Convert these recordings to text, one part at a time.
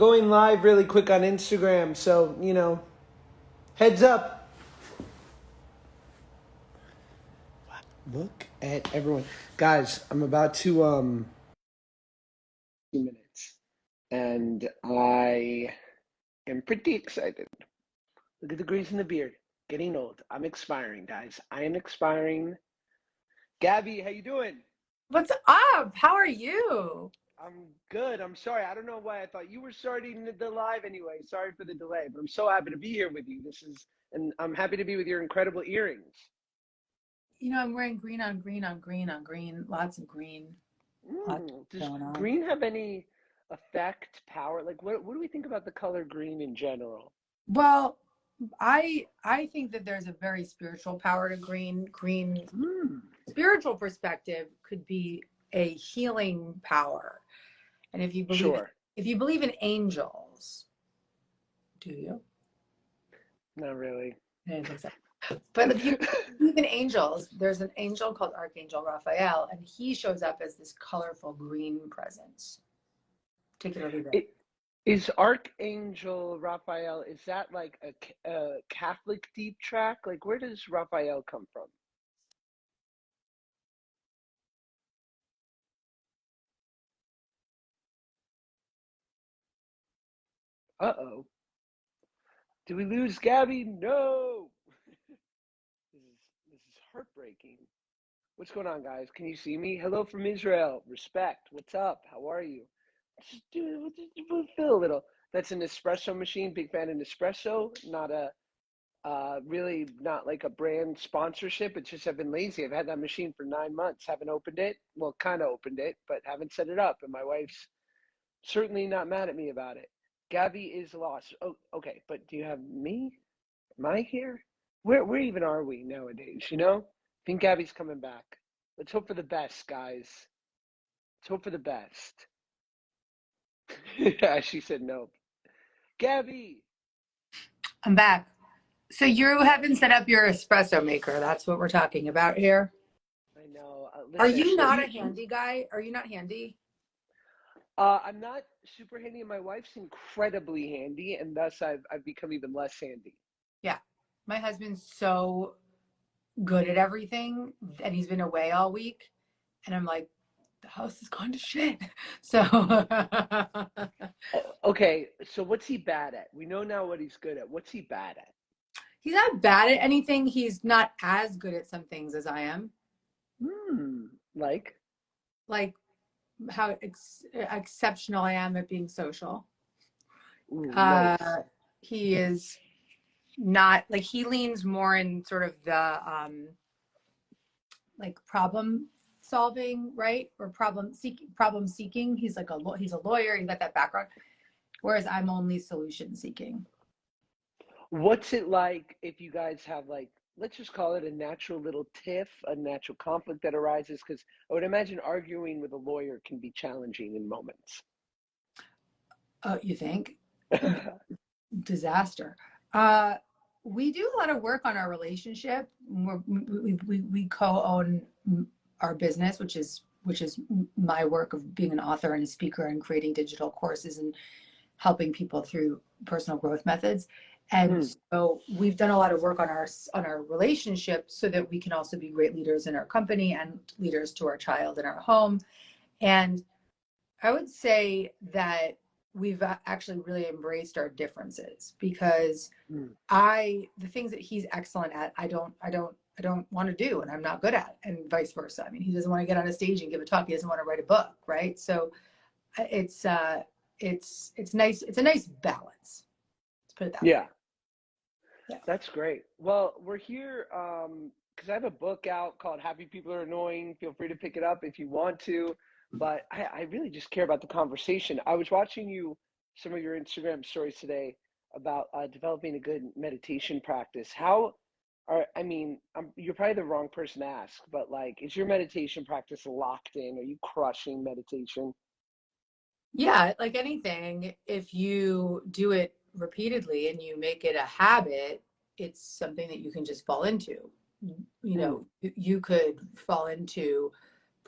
Going live really quick on Instagram, so, heads up. Look at everyone. Guys, I'm about to, 2 minutes, and I am pretty excited. Look at the grease in the beard. Getting old. I'm expiring, guys. I am expiring. Gabby, how you doing? What's up? How are you? I'm good. I'm sorry. I don't know why I thought you were starting the live anyway. Sorry for the delay, but I'm so happy to be here with you. And I'm happy to be with your incredible earrings. I'm wearing green on green on green on green. Lots of green. Lots Does going on. green have any effect, power? Like, what do we think about the color green in general? Well, I think that there's a very spiritual power to green. Green Mm, spiritual perspective could be a healing power. And sure. if you believe in angels, do you? Not really. I didn't think so. But if you believe in angels, there's an angel called Archangel Raphael, and he shows up as this colorful green presence, particularly red. Is Archangel Raphael, is that like a Catholic deep track? Like, where does Raphael come from? Uh-oh. Did we lose Gabby? No. This is heartbreaking. What's going on, guys? Can you see me? Hello from Israel. Respect. What's up? How are you? We'll feel a little. That's an espresso machine. Big fan of Nespresso. Not a really not like a brand sponsorship. It's just I've been lazy. I've had that machine for 9 months. Haven't opened it. Well, kind of opened it, but haven't set it up. And my wife's certainly not mad at me about it. Gabby is lost. Oh, okay. But do you have me? Am I here? Where even are we nowadays? I think Gabby's coming back. Let's hope for the best, guys. Let's hope for the best. Yeah, she said no. Gabby. I'm back. So you haven't set up your espresso maker. That's what we're talking about here. I know. Are Listen, you not a handy guy? Are you not handy? I'm not super handy, and my wife's incredibly handy, and thus I've become even less handy. Yeah. My husband's so good at everything, and he's been away all week. And I'm like, the house is going to shit. So Okay, so what's he bad at? We know now what he's good at. What's he bad at? he's not bad at anything. He's not as good at some things as I am. Like? Like how exceptional I am at being social. Ooh, nice. Uh, he is not like he leans more in sort of the like problem solving, right? Or problem seeking. He's like he's a lawyer. He's got that background. Whereas I'm only solution seeking. What's it like if you guys have, like, let's just call it a natural little tiff, a natural conflict that arises? Because I would imagine arguing with a lawyer can be challenging in moments. You think? Disaster. We do a lot of work on our relationship. We co-own our business, which is my work of being an author and a speaker and creating digital courses and helping people through personal growth methods. And Hmm. so we've done a lot of work on our relationship so that we can also be great leaders in our company and leaders to our child in our home. And I would say that we've actually really embraced our differences because Hmm. the things that he's excellent at, I don't want to do and I'm not good at, and vice versa. I mean, he doesn't want to get on a stage and give a talk. He doesn't want to write a book, right? So it's it's nice. It's a nice balance. Let's put it that way. Yeah, Yeah. that's great. Well, we're here because I have a book out called Happy People Are Annoying. Feel free to pick it up if you want to. But I really just care about the conversation. I was watching some of your Instagram stories today about developing a good meditation practice. You're probably the wrong person to ask, but like, is your meditation practice locked in? Are you crushing meditation? Yeah, like anything, if you do it repeatedly and you make it a habit, it's something that you can just fall into. You Mm, know, you could fall into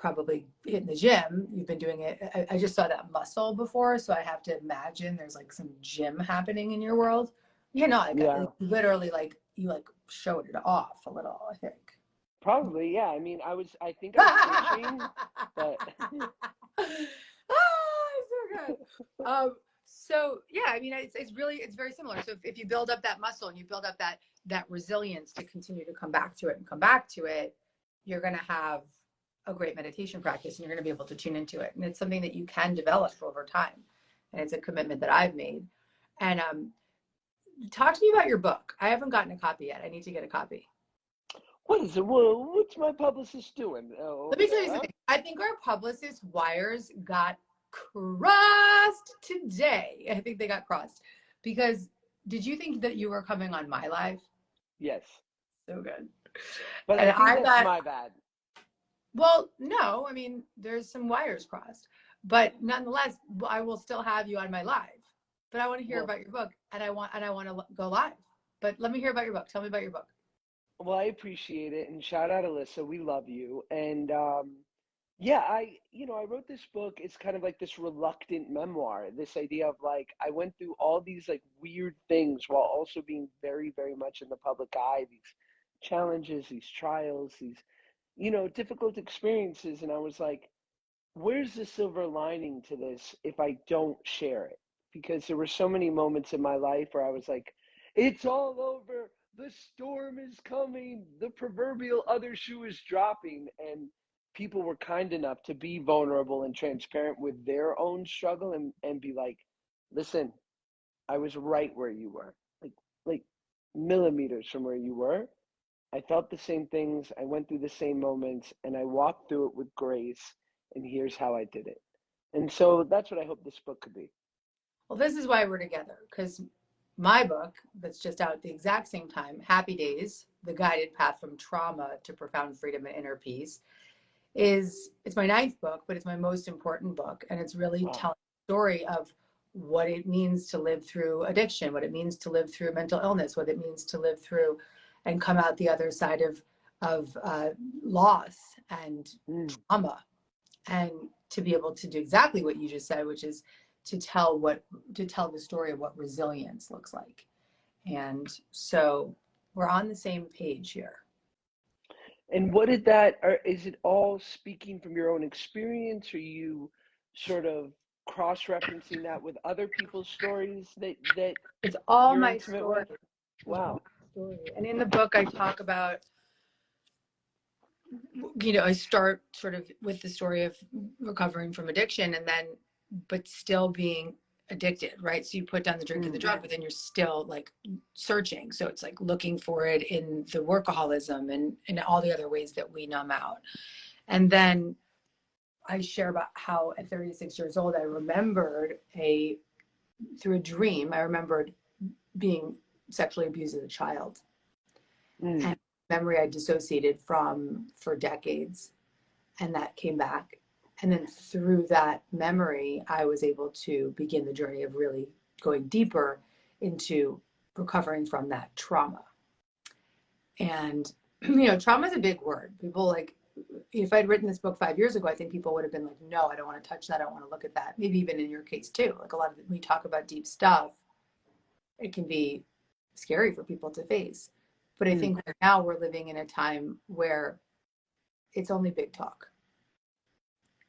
probably in the gym, you've been doing it. I just saw that muscle before, so I have to imagine there's like some gym happening in your world. You know, like Yeah. literally, like you like showed it off a little, I think. Probably, yeah. I mean, I think I was twitching, but So good. So yeah, I mean, it's really, it's very similar. So if you build up that muscle and you build up that resilience to continue to come back to it and come back to it, you're going to have a great meditation practice and you're going to be able to tune into it. And it's something that you can develop over time. And it's a commitment that I've made. And talk to me about your book. I haven't gotten a copy yet. I need to get a copy. what is it? What's my publicist doing? Let me tell you something. I think our publicist wires got crossed today. I think they got crossed because did you think that you were coming on my live? Yes. So good. But And I think that's thought, my bad. well, no, I mean, there's some wires crossed, but nonetheless, I will still have you on my live. But I want to hear about your book, and I want to go live. But let me hear about your book. Tell me about your book. Well, I appreciate it, and shout out Alyssa. We love you. And yeah, I wrote this book. It's kind of like this reluctant memoir. This idea of like I went through all these like weird things while also being very, very much in the public eye. These challenges, these trials, these difficult experiences, and I was like, where's the silver lining to this if I don't share it? Because there were so many moments in my life where I was like, it's all over, the storm is coming, the proverbial other shoe is dropping, and people were kind enough to be vulnerable and transparent with their own struggle and be like, listen, I was right where you were, like millimeters from where you were. I felt the same things. I went through the same moments and I walked through it with grace. And here's how I did it. And so that's what I hope this book could be. Well, this is why we're together, because my book that's just out at the exact same time, Happy Days, The Guided Path from Trauma to Profound Freedom and Inner Peace, it's my ninth book, but it's my most important book. And it's really telling the story of what it means to live through addiction, what it means to live through mental illness, what it means to live through and come out the other side of loss and trauma, and to be able to do exactly what you just said, which is to tell the story of what resilience looks like. And so we're on the same page here. And is it all speaking from your own experience? Or are you sort of cross-referencing that with other people's stories that it's all you're my intimate story. with? Wow. Story. And in the book, I talk about, I start sort of with the story of recovering from addiction but still being addicted, right? So you put down the drink and the drug, but then you're still like searching. So it's like looking for it in the workaholism and all the other ways that we numb out. And then I share about how at 36 years old, I remembered through a dream, I remembered being sexually abused as a child. And memory I dissociated from for decades, and that came back. And then through that memory, I was able to begin the journey of really going deeper into recovering from that trauma. And, trauma is a big word. People like, if I'd written this book 5 years ago, I think people would have been like, no, I don't want to touch that. I don't want to look at that. Maybe even in your case too. Like a lot of when we talk about deep stuff, it can be scary for people to face. But I think right now we're living in a time where it's only big talk.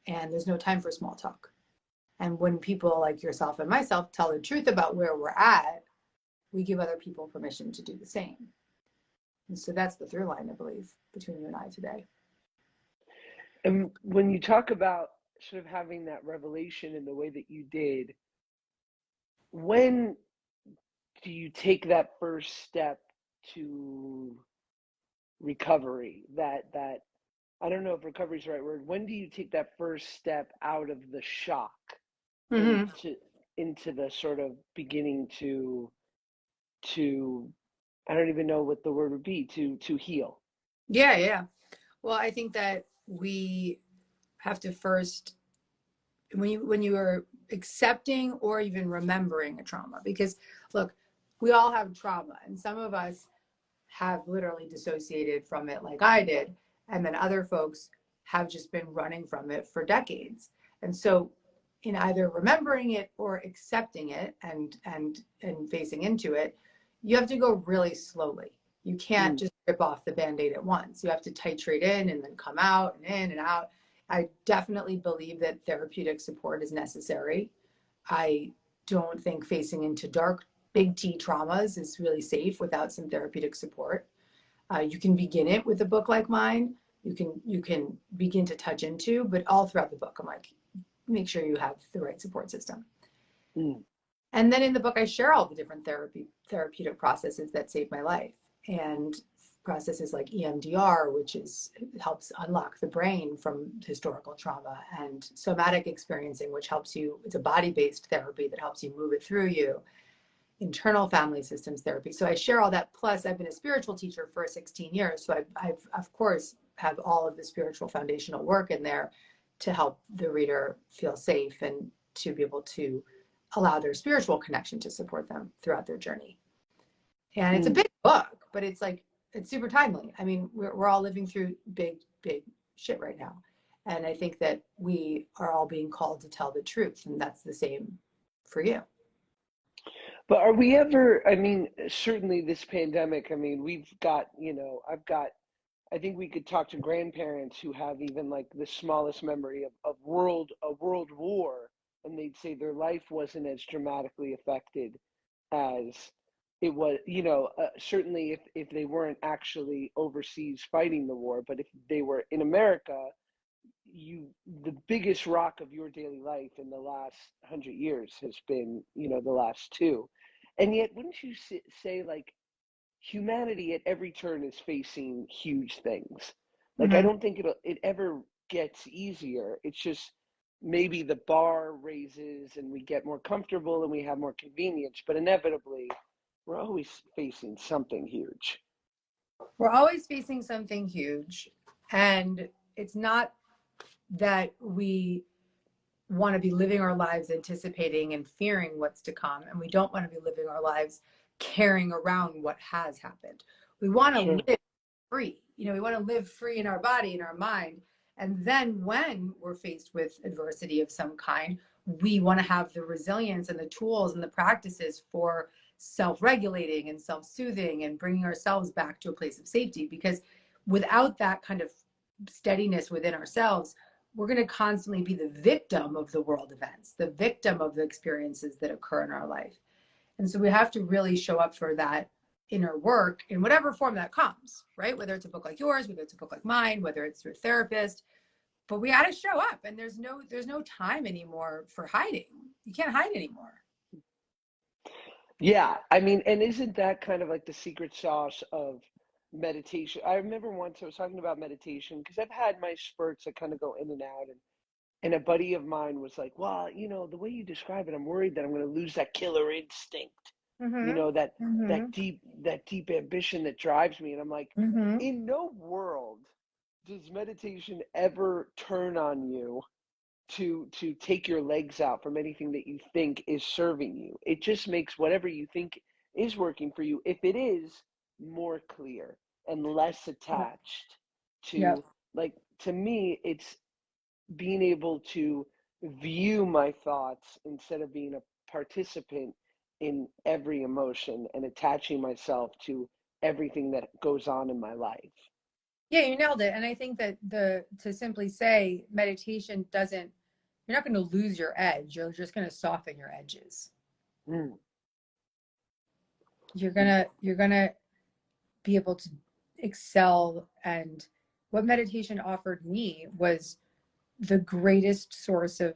And there's no time for small talk. And when people like yourself and myself tell the truth about where we're at, we give other people permission to do the same. And so that's the through line, I believe, between you and I today. And when you talk about sort of having that revelation in the way that you did, when do you take that first step to recovery? That I don't know if recovery is the right word. When do you take that first step out of the shock into the sort of beginning to I don't even know what the word would be, to heal? Yeah. Well, I think that we have to first, when you are accepting or even remembering a trauma, because look, we all have trauma, and some of us have literally dissociated from it like I did, and then other folks have just been running from it for decades. And so in either remembering it or accepting it and facing into it, you have to go really slowly. You can't Mm. just rip off the band-aid at once. You have to titrate in and then come out and in and out. I definitely believe that therapeutic support is necessary. I don't think facing into dark, big T traumas is really safe without some therapeutic support. You can begin it with a book like mine. You can begin to touch into, but all throughout the book, I'm like, make sure you have the right support system. Mm. And then in the book, I share all the different therapeutic processes that saved my life, and processes like EMDR, which helps unlock the brain from historical trauma, and somatic experiencing, which helps you. It's a body-based therapy that helps you move it through you. Internal family systems therapy. So I share all that. Plus, I've been a spiritual teacher for 16 years, so I've of course have all of the spiritual foundational work in there to help the reader feel safe and to be able to allow their spiritual connection to support them throughout their journey. And it's a big book, but it's super timely. I mean, we're all living through big shit right now. And I think that we are all being called to tell the truth. And that's the same for you. But are we ever, I mean, certainly this pandemic, I mean, we've got, I think we could talk to grandparents who have even like the smallest memory of a world war, and they'd say their life wasn't as dramatically affected as it was, certainly if they weren't actually overseas fighting the war, but if they were in America, the biggest rock of your daily life in the last 100 years has been, the last two. And yet, wouldn't you say like humanity at every turn is facing huge things? Like, I Mm-hmm. don't think it ever gets easier. It's just maybe the bar raises and we get more comfortable and we have more convenience, but inevitably we're always facing something huge. We're always facing something huge. And it's not that we want to be living our lives anticipating and fearing what's to come. And we don't want to be living our lives carrying around what has happened. We want to Sure. live free. We want to live free in our body, in our mind. And then when we're faced with adversity of some kind, we want to have the resilience and the tools and the practices for self-regulating and self-soothing and bringing ourselves back to a place of safety. Because without that kind of steadiness within ourselves, we're going to constantly be the victim of the world events, the victim of the experiences that occur in our life. And so we have to really show up for that inner work in whatever form that comes, right? Whether it's a book like yours, whether it's a book like mine, whether it's through a therapist, but we got to show up, and there's no time anymore for hiding. You can't hide anymore. Yeah, I mean, and isn't that kind of like the secret sauce of meditation? I remember once I was talking about meditation because I've had my spurts that kind of go in and out, and a buddy of mine was like, "Well, the way you describe it, I'm worried that I'm going to lose that killer instinct, Mm-hmm. that Mm-hmm. that deep ambition that drives me." And I'm like, Mm-hmm. in no world does meditation ever turn on you to take your legs out from anything that you think is serving you. It just makes whatever you think is working for you, if it is, more clear and less attached Yep. to, like, to me, it's being able to view my thoughts instead of being a participant in every emotion and attaching myself to everything that goes on in my life. Yeah, you nailed it. And I think that to simply say meditation doesn't, you're not going to lose your edge. You're just going to soften your edges. Mm. You're gonna be able to excel. And what meditation offered me was the greatest source of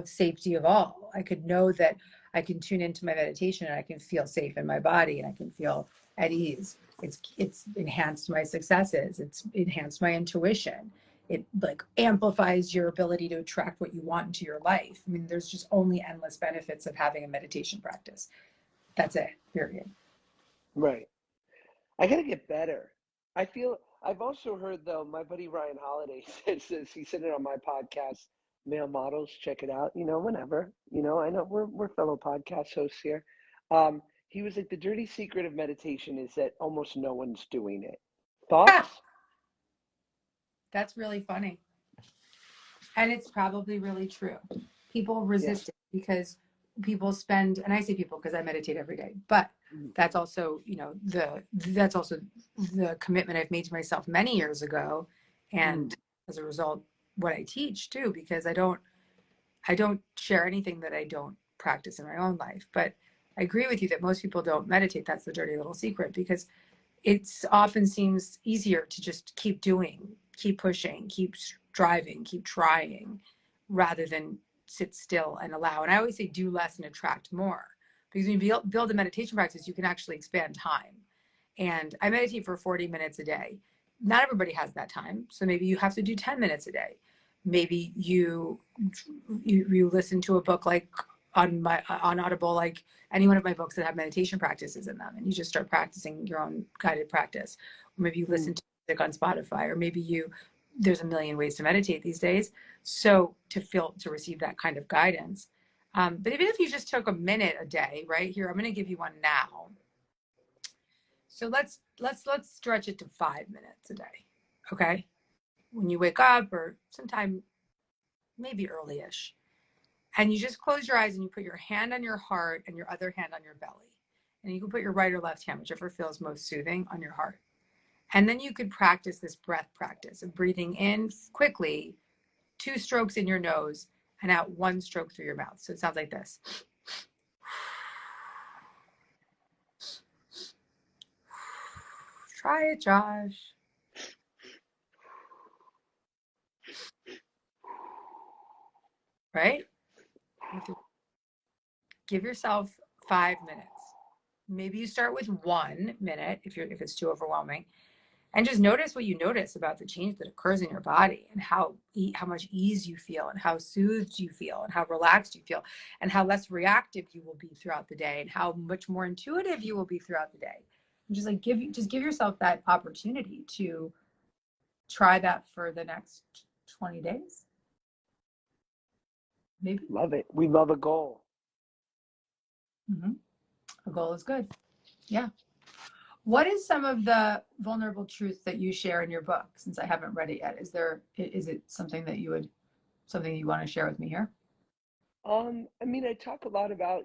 safety of all. I could know that I can tune into my meditation and I can feel safe in my body and I can feel at ease. It's enhanced my successes. It's enhanced my intuition. It like amplifies your ability to attract what you want into your life. I mean, there's just only endless benefits of having a meditation practice. That's it, period. Right. I gotta get better. I've also heard though, my buddy Ryan Holiday says he said it on my podcast, Male Models, check it out, whenever. I know we're fellow podcast hosts here. He was like, the dirty secret of meditation is that almost no one's doing it. Thoughts? That's really funny. And it's probably really true. People Yeah. resist it because people spend, and I say people because I meditate every day, but Mhm. that's also, that's also the commitment I've made to myself many years ago. And Mm. as a result, what I teach too, because I don't share anything that I don't practice in my own life. But I agree with you that most people don't meditate. That's the dirty little secret, because it often seems easier to just keep doing, keep pushing, keep striving, keep trying, rather than sit still and allow. And I always say do less and attract more. Because when you build a meditation practice, you can actually expand time. And I meditate for 40 minutes a day. Not everybody has that time. So maybe you have to do 10 minutes a day. Maybe you listen to a book like on Audible, like any one of my books that have meditation practices in them, and you just start practicing your own guided practice. Or maybe you listen Mm. to music on Spotify, or maybe there's a million ways to meditate these days. So to receive that kind of guidance. But even if you just took a minute a day, right here, I'm going to give you one now. So let's stretch it to 5 minutes a day. Okay. When you wake up, or sometime maybe early-ish, and you just close your eyes and you put your hand on your heart and your other hand on your belly. And you can put your right or left hand, whichever feels most soothing, on your heart. And then you could practice this breath practice of breathing in quickly, 2 strokes in your nose, and out 1 stroke through your mouth. So it sounds like this. Try it, Josh. Right? Give yourself 5 minutes. Maybe you start with 1 minute if it's too overwhelming, and just notice what you notice about the change that occurs in your body, and how much ease you feel, and how soothed you feel, and how relaxed you feel, and how less reactive you will be throughout the day, and how much more intuitive you will be throughout the day. And just give yourself that opportunity to try that for the next 20 days, maybe. Love it. We love a goal. Mm-hmm. A goal is good. Yeah. What is some of the vulnerable truths that you share in your book? Since I haven't read it yet, is it something that something you want to share with me here? I mean, I talk a lot about,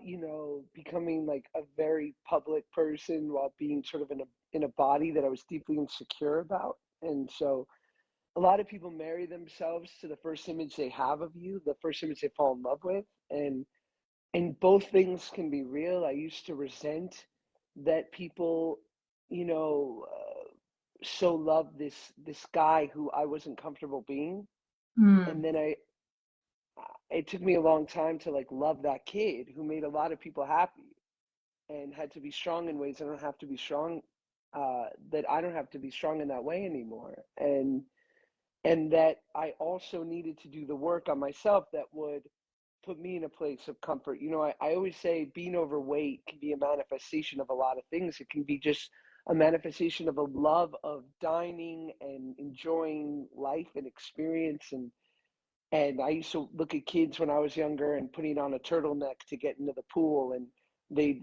becoming like a very public person while being sort of in a body that I was deeply insecure about. And so a lot of people marry themselves to the first image they have of you, the first image they fall in love with. And both things can be real. I used to resent that people, you know, so loved this guy who I wasn't comfortable being. Mm, And then it took me a long time to like love that kid who made a lot of people happy and had to be strong in ways I don't have to be strong, that I don't have to be strong in that way anymore. And that I also needed to do the work on myself that would put me in a place of comfort. I always say being overweight can be a manifestation of a lot of things. It can be just a manifestation of a love of dining and enjoying life and experience. And I used to look at kids when I was younger and putting on a turtleneck to get into the pool, and they'd,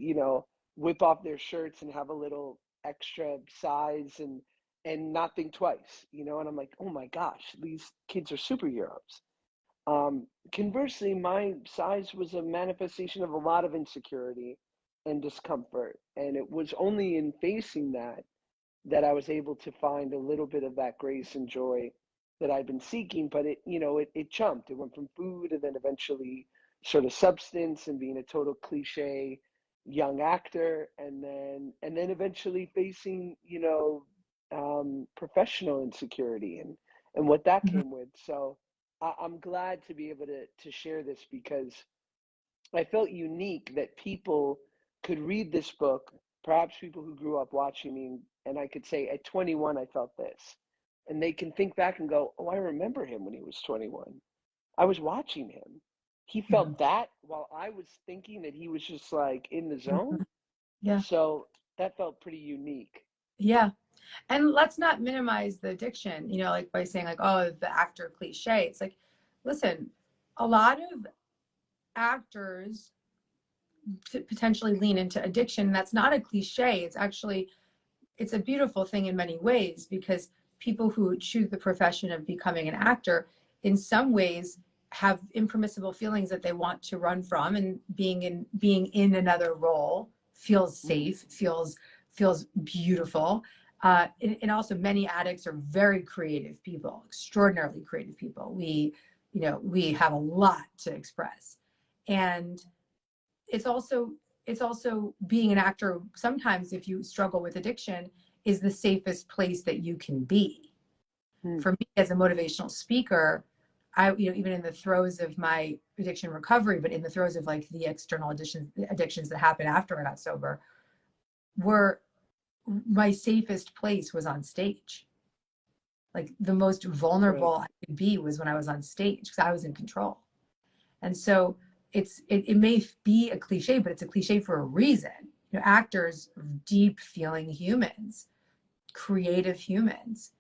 whip off their shirts and have a little extra size and not think twice, and I'm like, oh my gosh, these kids are superheroes. Conversely, my size was a manifestation of a lot of insecurity and discomfort. And it was only in facing that I was able to find a little bit of that grace and joy that I'd been seeking. But it jumped. It went from food and then eventually sort of substance and being a total cliche young actor, and then eventually facing, professional insecurity and what that mhm, came with. So I'm glad to be able to share this because I felt unique that people could read this book, perhaps people who grew up watching me, and I could say at 21, I felt this. And they can think back and go, oh, I remember him when he was 21. I was watching him. He mhm, felt that while I was thinking that he was just like in the mhm. zone. Yeah. So that felt pretty unique. Yeah. And let's not minimize the addiction, like by saying like, oh, the actor cliche. It's like, listen, a lot of actors potentially lean into addiction. That's not a cliche. It's a beautiful thing in many ways, because people who choose the profession of becoming an actor, in some ways, have impermissible feelings that they want to run from, and being in another role feels safe, feels beautiful. And also, many addicts are very creative people, extraordinarily creative people. We have a lot to express, and it's also being an actor. Sometimes, if you struggle with addiction, is the safest place that you can be. For me, as a motivational speaker, even in the throes of my addiction recovery, but in the throes of like the external addictions that happened after I got sober, were my safest place was on stage. Like the most vulnerable I could be was when I was on stage, because I was in control. And so it may be a cliche, but it's a cliche for a reason. Actors are deep feeling humans, creative humans,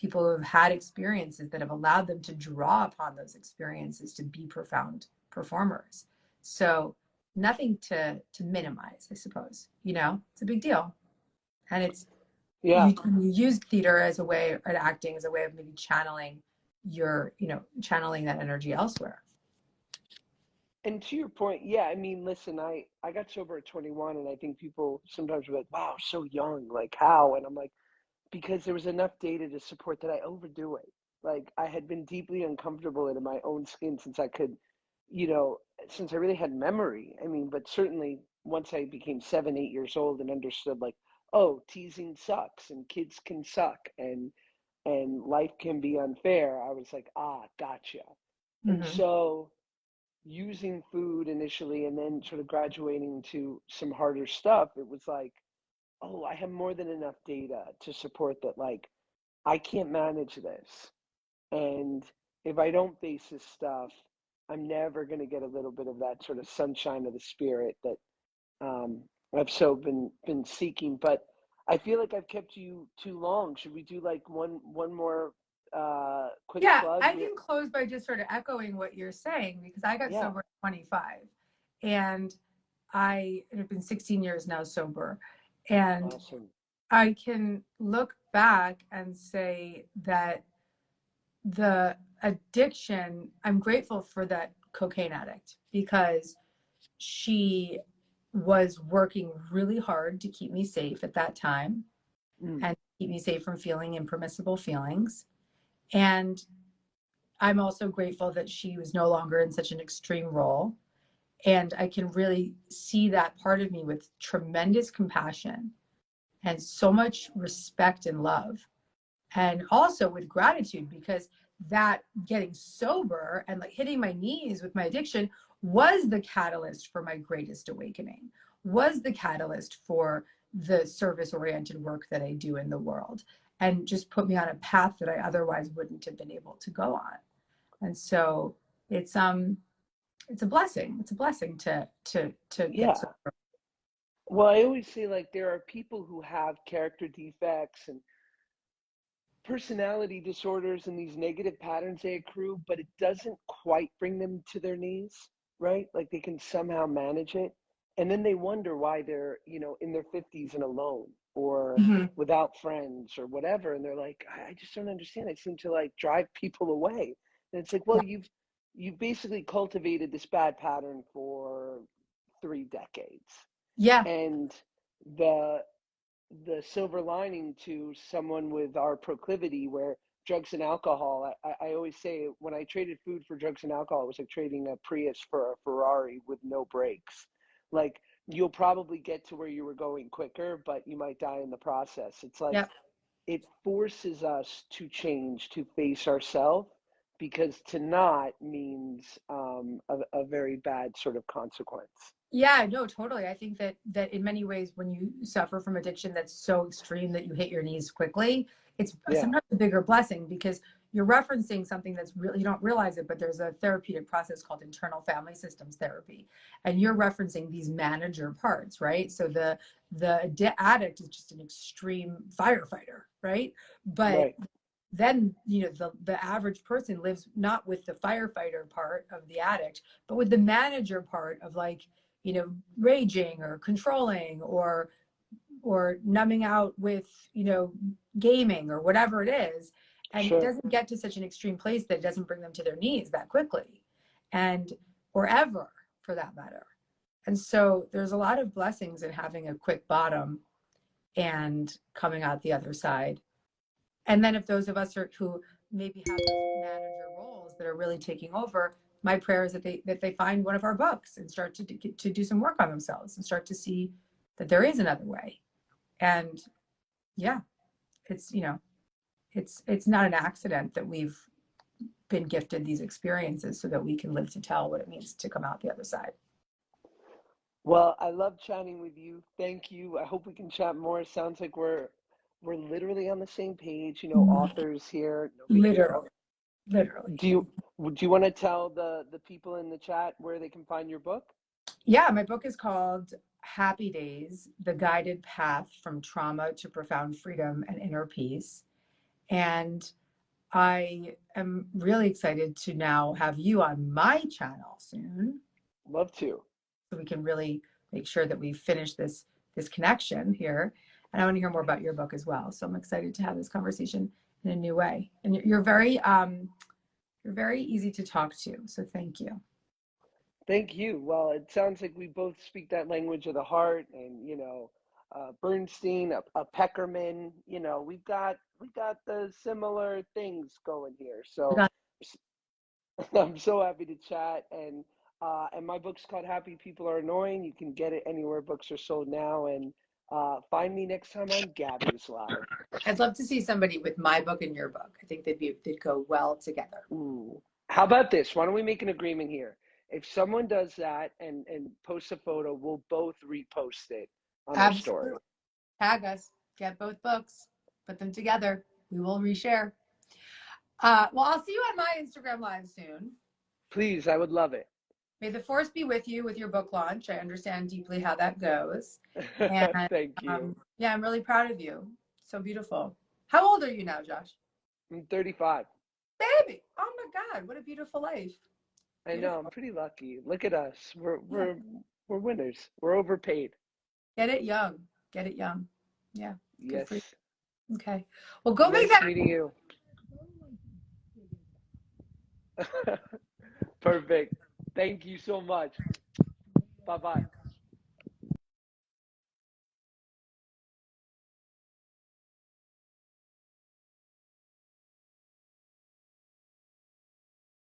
people who have had experiences that have allowed them to draw upon those experiences to be profound performers. So nothing to minimize, I suppose. It's a big deal. And it's Yeah. you use theater as a way, or acting as a way of maybe channeling channeling that energy elsewhere. And to your point, yeah, I mean, listen, I got sober at 21, and I think people sometimes are like, wow, so young, like how? And I'm like, because there was enough data to support that I overdo it. Like I had been deeply uncomfortable in my own skin since I could, since I really had memory. I mean, but certainly once I became 7, 8 years old and understood like, oh, teasing sucks and kids can suck and life can be unfair, I was like, ah, gotcha. And Mm-hmm. so using food initially and then sort of graduating to some harder stuff, it was like, oh, I have more than enough data to support that, like, I can't manage this. And if I don't face this stuff, I'm never going to get a little bit of that sort of sunshine of the spirit that um, I've so been seeking. But I feel like I've kept you too long. Should we do like one more quick Yeah, plug? I can close by just sort of echoing what you're saying, because I got Yeah, sober at 25, and I have been 16 years now sober, and awesome. I can look back and say that the addiction, I'm grateful for that cocaine addict, because she was working really hard to keep me safe at that time Mm. and keep me safe from feeling impermissible feelings. And I'm also grateful that she was no longer in such an extreme role. And I can really see that part of me with tremendous compassion and so much respect and love. And also with gratitude, because that getting sober and like hitting my knees with my addiction was the catalyst for my greatest awakening, was the catalyst for the service oriented work that I do in the world, and just put me on a path that I otherwise wouldn't have been able to go on. And so it's a blessing. It's a blessing to get Yeah. sober. Well, I always say like there are people who have character defects and personality disorders and these negative patterns they accrue, but it doesn't quite bring them to their knees, right? Like they can somehow manage it. And then they wonder why they're, in their 50s and alone or Mhm. without friends or whatever. And they're like, I just don't understand. I seem to like drive people away. And it's like, well, Yeah. you've basically cultivated this bad pattern for 3 decades. Yeah. And the the silver lining to someone with our proclivity where drugs and alcohol, I always say when I traded food for drugs and alcohol, it was like trading a Prius for a Ferrari with no brakes. Like you'll probably get to where you were going quicker, but you might die in the process. It's like Yep. it forces us to change, to face ourselves, because to not means a very bad sort of consequence. Yeah, no, totally. I think that in many ways, when you suffer from addiction that's so extreme that you hit your knees quickly, it's Yeah, sometimes a bigger blessing, because you're referencing something that's really, you don't realize it, but there's a therapeutic process called internal family systems therapy, and you're referencing these manager parts, right? So the addict is just an extreme firefighter, right? But right. then the average person lives not with the firefighter part of the addict, but with the manager part of, like, raging or controlling or or numbing out with, gaming or whatever it is. And it Sure. doesn't get to such an extreme place that it doesn't bring them to their knees that quickly, and or ever for that matter. And so there's a lot of blessings in having a quick bottom and coming out the other side. And then if those of us who maybe have those manager roles that are really taking over, my prayer is that they find one of our books and start to do some work on themselves and start to see that there is another way. And yeah, it's it's not an accident that we've been gifted these experiences so that we can live to tell what it means to come out the other side. Well, I love chatting with you. Thank you. I hope we can chat more. It sounds like we're literally on the same page, authors here, no big deal. Literally. Do you want to tell the people in the chat where they can find your book? Yeah, my book is called Happy Days: The Guided Path from Trauma to Profound Freedom and Inner Peace. And I am really excited to now have you on my channel soon. Love to. So we can really make sure that we finish this connection here. And I want to hear more about your book as well. So I'm excited to have this conversation in a new way. And you're very easy to talk to. So thank you. Thank you. Well, it sounds like we both speak that language of the heart, and Bernstein, a Peckerman. We've got the similar things going here. So I'm so happy to chat, and my book's called Happy People Are Annoying. You can get it anywhere books are sold now, and find me next time on Gabby's Live. I'd love to see somebody with my book and your book. I think they'd go well together. Ooh. How about this? Why don't we make an agreement here? If someone does that and posts a photo, we'll both repost it on our story. Tag us. Get both books. Put them together. We will reshare. Well, I'll see you on my Instagram Live soon. Please, I would love it. May the force be with you with your book launch. I understand deeply how that goes. And, thank you. Yeah, I'm really proud of you. So beautiful. How old are you now, Josh? I'm 35. Baby, oh my God, what a beautiful life. I know, I'm pretty lucky. Look at us. We're winners. We're overpaid. Get it young. Get it young. Yeah. Yes. Okay. Well, go nice make that. Meeting you. Perfect. Thank you so much. Bye-bye.